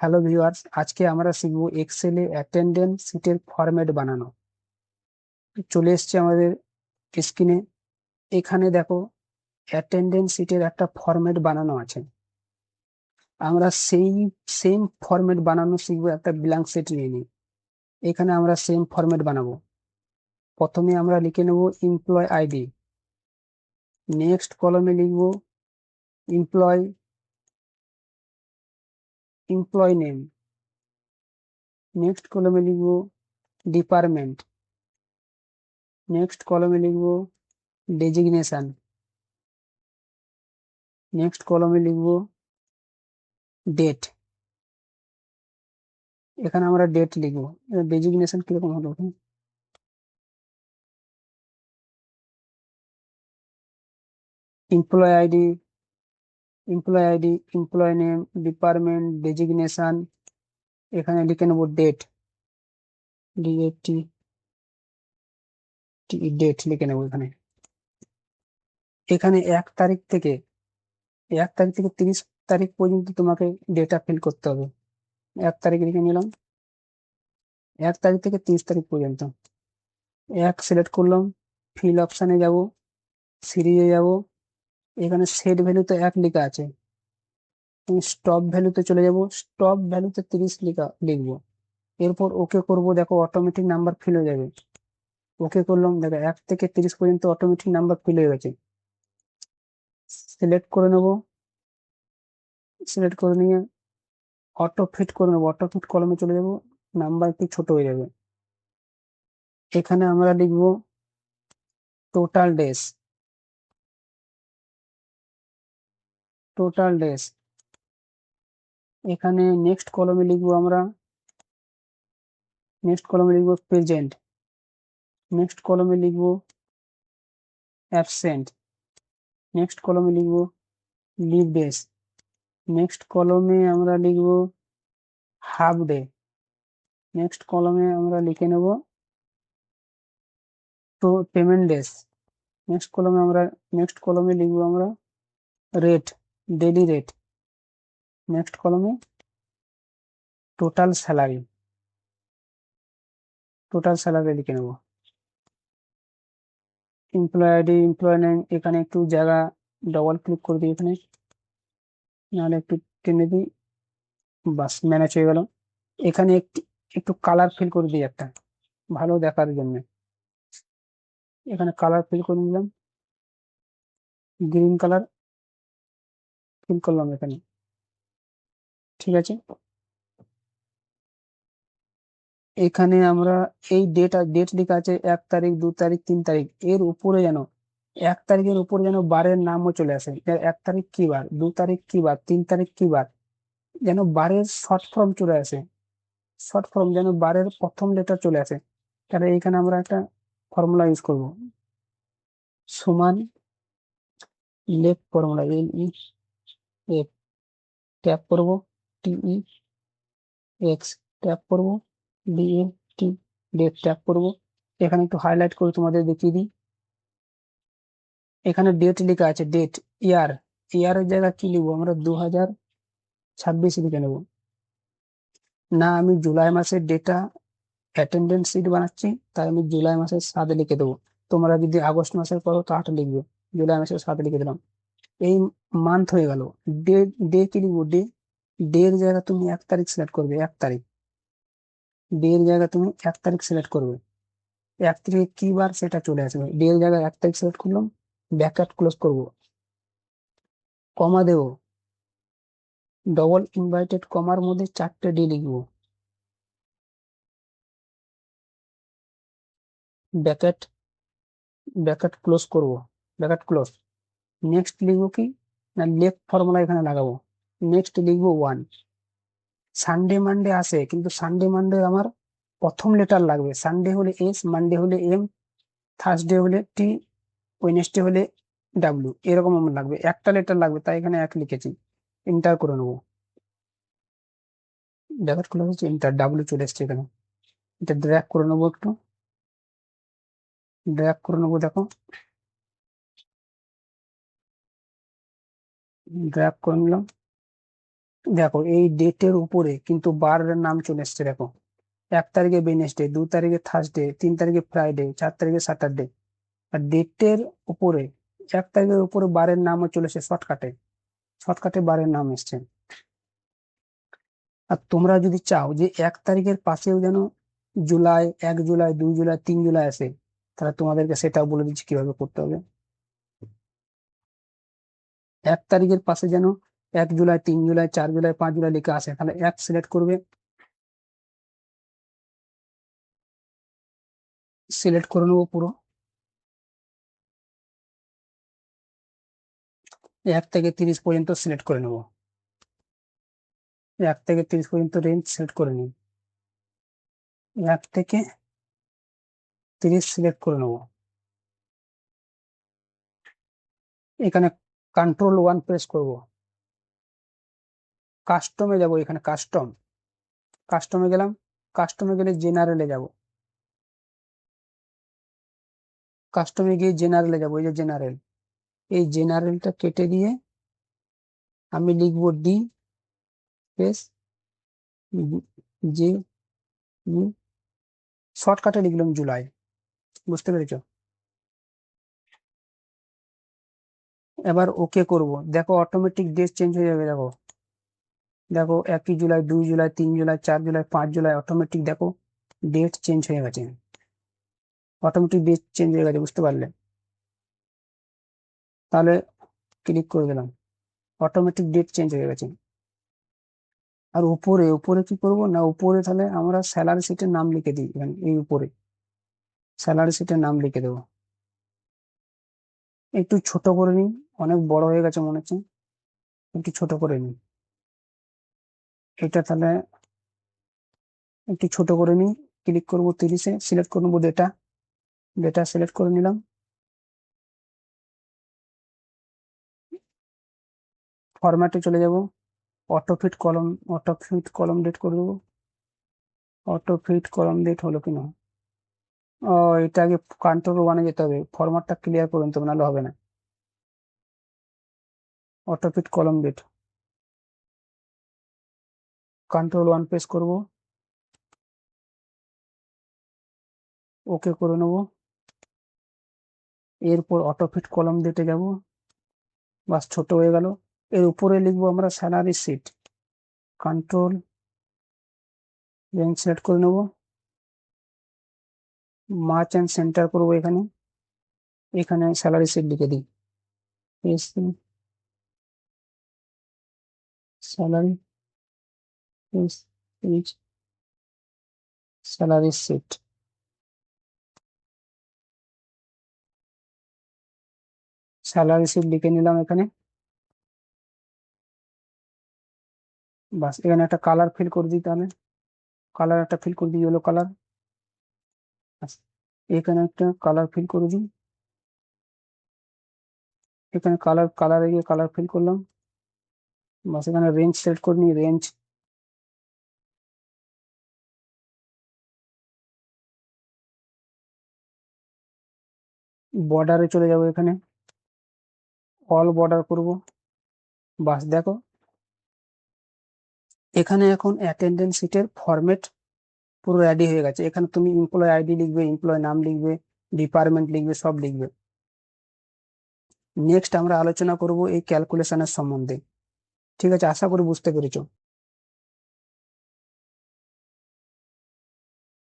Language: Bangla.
হ্যালো ভিউয়ার্স, আজকে আমরা শিখবো এক্সেলে অ্যাটেন্ডেন্স শিটের ফরম্যাট বানানো। চলে এসছে আমাদের স্ক্রিনে। এখানে দেখো অ্যাটেন্ডেন্স শিটের একটা ফরম্যাট বানানো আছে। আমরা সেই সেম ফরম্যাট বানানো শিখবো। একটা ব্ল্যাঙ্ক শিট নিয়ে নিই। এখানে আমরা সেম ফরম্যাট বানাবো। প্রথমে আমরা লিখে নেব এমপ্লয় আইডি। নেক্সট কলমে লিখবো এমপ্লয় এমপ্লয় নেম। নেক্সট কলমে লিখবো ডিপার্টমেন্ট। নেক্সট কলমে লিখবো ডেজিগনেশন। নেক্সট কলমে লিখবো ডেট। এখানে আমরা ডেট লিখবো। ডেজিগনেশন কিরকম হলো? Employee ID, employee name, department, designation. এখানে লিখে নেবো ডেট, ডিএটি, ডেট লিখে নেবো এখানে। এখানে 1 তারিখ থেকে 30 তারিখ পর্যন্ত তোমাকে ডেটা ফিল করতে হবে। 1 তারিখ লিখে নিলাম। 1 তারিখ থেকে 30 তারিখ পর্যন্ত। সিলেক্ট করলাম। ফিল অপশানে যাব, সিরিজে যাব। এখানে সেট ভ্যালু তো 1 লেখা আছে। স্টপ ভ্যালুতে চলে যাব। স্টপ ভ্যালুতে 30 লিখবো। এরপর ওকে করব। দেখো অটোমেটিক নাম্বার ফিল হয়ে যাবে। ওকে করলাম। দেখো 1 থেকে 30 পর্যন্ত অটোমেটিক নাম্বার ফিল হয়ে গেছে। সিলেক্ট করে নেব। সিলেক্ট করে নিয়ে অটো ফিট করে নেবো। অটো ফিট কলমে চলে যাব। নাম্বার একটু ছোট হয়ে যাবে। এখানে আমরা লিখব টোটাল ডেজ। Total days. এখানে নেক্সট কলমে লিখবো আমরা প্রেজেন্ট। নেক্সট কলমে লিখবো অ্যাবসেন্ট। নেক্সট কলমে লিখবো লিভ ডেজ। নেক্সট কলমে আমরা লিখবো হাফ ডে। নেক্সট কলমে আমরা লিখে নেব তো পেমেন্ট ডেজ। নেক্সট কলমে লিখবো আমরা রেট, ডেইলি রেট। নেক্সট কলমে টোটাল স্যালারি। লিখে নেব। Employee ID, employee name. এখানে একটু জায়গা ডবল ক্লিক করে দিই এখানে, নাহলে একটু টেনে দিই। বাস, ম্যানেজ হয়ে গেল। এখানে একটু কালার ফিল করে দিই একটা, ভালো দেখার জন্য। এখানে কালার ফিল করে নিলাম, গ্রিন কালার ফিল করলাম এখানে। ঠিক আছে। এখানে আমরা এই ডেট লেখা আছে 1 তারিখ, 2 তারিখ, 3 তারিখ। এর উপরে যেন 1 তারিখের উপরে যেন বারের নামও চলে আসে। 1 তারিখ কি বার, 2 তারিখ কি বার, 3 তারিখ কি বার, যেন বারের শর্ট ফর্ম চলে আসে। শর্ট ফর্ম যেন বারের প্রথম লেটার চলে আসে। তাহলে এখানে আমরা একটা ফর্মুলা ইউজ করব। সমান লেফট ফর্মুলা, LEF ট্যাপ করব, TEX ট্যাপ করব, DAT ডেট ট্যাপ করব। এখানে একটু হাইলাইট করে তোমাদের দেখিয়ে দিই। এখানে ডেট লেখা আছে, ডেট। ইয়ারের জায়গায় কি লিখবো আমরা? 2026 লিখে নেব। না, আমি জুলাই মাসের ডেটা অ্যাটেন্ডেন্স শিট বানাচ্ছি, তাই আমি জুলাই মাসের 7 লিখে দেবো। তোমরা যদি আগস্ট মাসের করো তো 8 লিখবে। জুলাই মাসের 7 লিখে দিলাম। এই মান্থ হয়ে গেল। ডে, ডে কি লিখবো? ডে এর জায়গা তুমি 1 তারিখ সিলেক্ট করবে। 1 তারিখ। ডে এর জায়গা তুমি 1 তারিখ সিলেক্ট করবে। 1 তারিখে কি বার সেটা চলে আসবে। ডে এর জায়গায় 1 তারিখ সিলেক্ট করলাম। ব্র্যাকেট ক্লোজ করব, কমা দেবো। ডবল ইনভার্টেড কমার মধ্যে 4টে ডে লিখবো। ব্র্যাকেট ব্র্যাকেট ক্লোজ করব, ব্র্যাকেট ক্লোজ। নেক্সট লিখবো কি না, লেফট ফর্মুলা এখানে লাগাবো। নেক্সট লিখবো 1। সানডে মানডে আসে, কিন্তু সানডে মানডে আমার প্রথম লেটার লাগবে। সানডে হলে S, মানডে হলে M, থার্সডে হলে T, ওয়েডনেসডে হলে W। এরকম আমার লাগবে, একটা লেটার লাগবে, তাই এখানে 1 লিখেছি। এন্টার করে নেবো। ব্র্যাকেট ক্লোজ হচ্ছে, এন্টার। W চলে এসছে এখানে। এটা ড্র্যাগ করে নেবো, একটু ড্র্যাগ করে নেবো। দেখো, ড্র্যাগ করে নিলাম। দেখো এই ডেটের উপরে কিন্তু বারের নাম চলে এসছে, দেখো 1 তারিখে ওয়েডনেসডে, 2 তারিখে থার্সডে, 3 তারিখে ফ্রাইডে, 4 তারিখে স্যাটারডে। আর ডেটের উপরে 1 তারিখের উপরে বারের নামও চলে এসছে শর্টকাটে, শর্টকাটে বারের নাম এসছে। আর তোমরা যদি চাও যে 1 তারিখের পাশেও যেন জুলাই, 1 জুলাই, 2 জুলাই, 3 জুলাই আসে, তাহলে তোমাদেরকে সেটাও বলে দিচ্ছি কিভাবে করতে হবে। 1 তারিখের পাশে যেন 1 জুলাই, 3 জুলাই, 4 জুলাই, 5 জুলাই লেখা আসে, তাহলে 1 সিলেক্ট করবে, সিলেক্ট করে নেবো পুরো। 1 থেকে 30 পর্যন্ত সিলেক্ট করে নেবো, 1 থেকে 30 পর্যন্ত রেঞ্জ সিলেক্ট করে নিই। 1 থেকে 30 সিলেক্ট করে নেবো। এখানে Ctrl+1 প্রেস করব, কাস্টমে যাব, এখানে কাস্টমে গেলাম, কাস্টমে গেলে জেনারেলে যাব, কাস্টমে গিয়ে জেনারেলে যাব, এই যে জেনারেল, এই জেনারেলটা কেটে দিয়ে আমি লিখব ডি স্পেস জে, শর্টকাটে লিখলাম জুলাই। বুঝতে পেরেছ? এবার ওকে করব, দেখো অটোমেটিক ডেট চেঞ্জ হয়ে যাবে। দেখো দেখো 1 জুলাই, 2 জুলাই, 3 জুলাই, 4 জুলাই, 5 জুলাই, অটোমেটিক দেখো ডেট চেঞ্জ হয়ে গেছে, অটোমেটিক ডেট চেঞ্জ হয়ে গেছে। বুঝতে পারলে? তাহলে ক্লিক করে দিলাম, অটোমেটিক ডেট চেঞ্জ হয়ে গেছে। আর উপরে উপরে কি করব না, উপরে তাহলে আমরা স্যালারি শিটের নাম লিখে দিই, এখানে এই উপরে স্যালারি শিটের নাম লিখে দেবো। একটু ছোট করে নিই, অনেক বড় হয়ে গেছে মনে হচ্ছে, একটু ছোট করে নিই। এটা তাহলে একটু ছোট করে নিই, ক্লিক করব 30-এ, সিলেক্ট করে নেবো ডেটা, ডেটা সিলেক্ট করে নিলাম। ফরম্যাটে চলে যাব, অটো ফিট কলম ডেট করে দেবো। অটো ফিট কলম ডেট হলো কিনা, ও এটা আগে Ctrl+1 যেতে হবে, ফরম্যাটটা ক্লিয়ার করুন তো, নাহলে হবে না। অটো ফিট কলম ডেট, Ctrl+1 প্রেস করব, ওকে করে নেবো। এরপর অটো ফিট কলম ডেটে যাব, বাস ছোট হয়ে গেল। এর উপরে লিখবো আমরা salary sheet, control range select করে নেবো, মার্চ অ্যান্ড সেন্টার করবো এখানে, এখানে স্যালারি শিট লিখে দিই, salary salary sheet, salary sheet লিখে নিলাম এখানে। বাস এখানে একটা কালার ফিল করে দিই, তাহলে কালার একটা ফিল করে দিই, ইয়েলো কালার। এখানে একটা কালার ফিল করে দিই, এখানে কালারে গিয়ে কালার ফিল করলাম। বাস এখানে রেঞ্জ সিলেক্ট করে নিই, রেঞ্জ, বর্ডারে চলে যাব, এখানে অল বর্ডার করব। বাস দেখো এখানে এখন অ্যাটেন্ডেন্স শিটের ফরম্যাট পুরো রেডি হয়ে গেছে। এখানে তুমি এমপ্লয় আইডি লিখবে, এমপ্লয় নাম লিখবে, ডিপার্টমেন্ট লিখবে, সব লিখবে। নেক্সট আমরা আলোচনা করব এই ক্যালকুলেশনের সম্বন্ধে। ঠিক আছে, আশা করি বুঝতে পেরেছো।